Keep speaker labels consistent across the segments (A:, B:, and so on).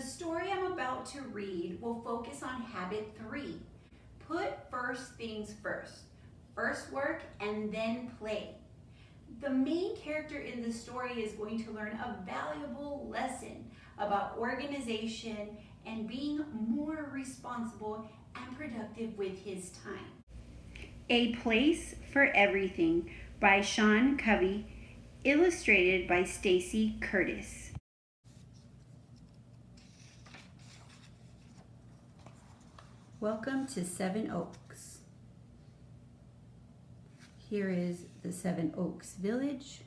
A: story I'm about to read will focus on habit 3. Put first things first. First work and then play. The main character in the story is going to learn a valuable lesson about organization and being more responsible and productive with his time. A Place for Everything by Sean Covey, illustrated by Stacy Curtis. Welcome to Seven Oaks. Here is the Seven Oaks Village,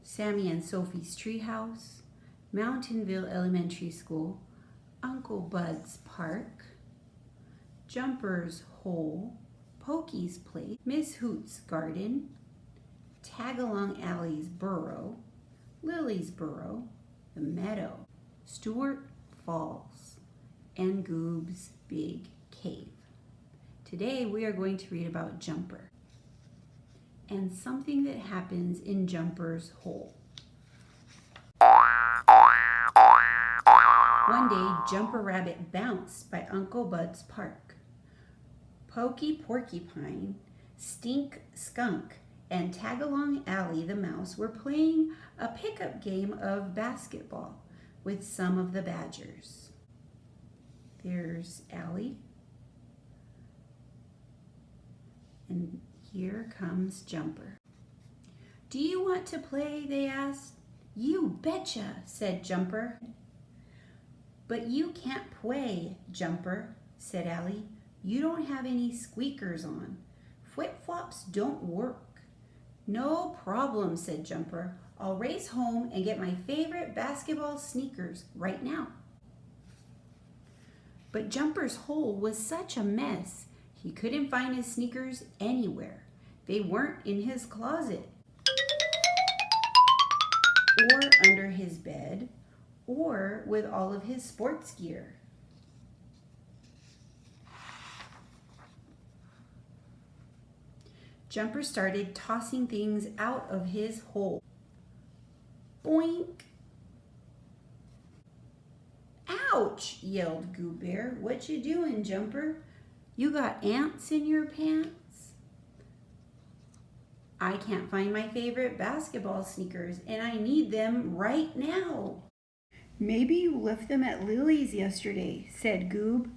A: Sammy and Sophie's Treehouse, Mountainville Elementary School, Uncle Bud's Park, Jumper's Hole, Pokey's Place, Miss Hoot's Garden, Tagalong Alley's Burrow, Lily's Burrow, The Meadow, Stewart Falls, and Goob's Big Cave. Today we are going to read about Jumper and something that happens in Jumper's hole. One day, Jumper Rabbit bounced by Uncle Bud's Park. Pokey Porcupine, Stink Skunk, and Tagalong Alley the Mouse were playing a pickup game of basketball with some of the Badgers. There's Alley. And here comes Jumper. "Do you want to play?" they asked. "You betcha," said Jumper. "But you can't play, Jumper," said Allie. "You don't have any squeakers on. Flip-flops don't work." "No problem," said Jumper. "I'll race home and get my favorite basketball sneakers right now." But Jumper's hole was such a mess. He couldn't find his sneakers anywhere. They weren't in his closet, or under his bed, or with all of his sports gear. Jumper started tossing things out of his hole. Boink! "Ouch!" yelled Goo Bear. "What you doing, Jumper? You got ants in your pants?" "I can't find my favorite basketball sneakers, and I need them right now." "Maybe you left them at Lily's yesterday," said Goob.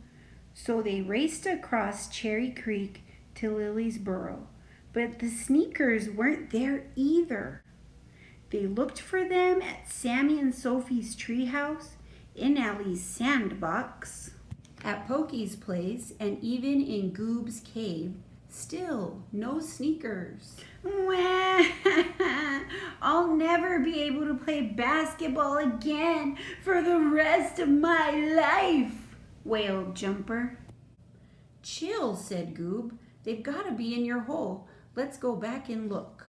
A: So they raced across Cherry Creek to Lily's burrow, but the sneakers weren't there either. They looked for them at Sammy and Sophie's treehouse, in Allie's sandbox, at Pokey's place, and even in Goob's cave. Still, no sneakers. "I'll never be able to play basketball again for the rest of my life," wailed Jumper. "Chill," said Goob. "They've got to be in your hole. Let's go back and look."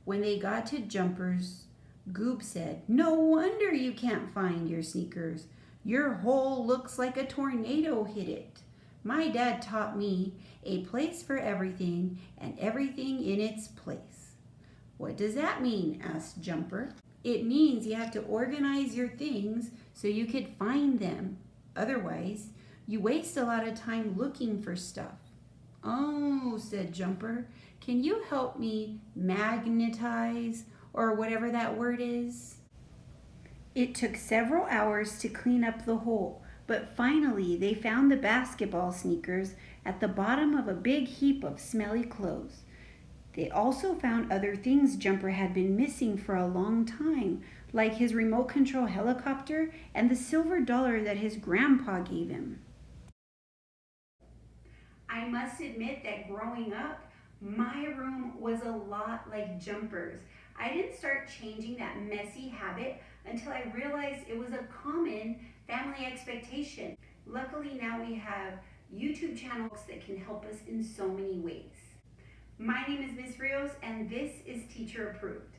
A: When they got to Jumper's, Goob said, "No wonder you can't find your sneakers. Your hole looks like a tornado hit it. My dad taught me a place for everything and everything in its place." "What does that mean?" asked Jumper. "It means you have to organize your things so you could find them. Otherwise, you waste a lot of time looking for stuff." "Oh," said Jumper. "Can you help me magnetize, or whatever that word is?" It took several hours to clean up the hole, but finally they found the basketball sneakers at the bottom of a big heap of smelly clothes. They also found other things Jumper had been missing for a long time, like his remote control helicopter and the silver dollar that his grandpa gave him. I must admit that growing up, my room was a lot like Jumper's. I didn't start changing that messy habit until I realized it was a common family expectation. Luckily now we have YouTube channels that can help us in so many ways. My name is Miss Rios and this is Teacher Approved.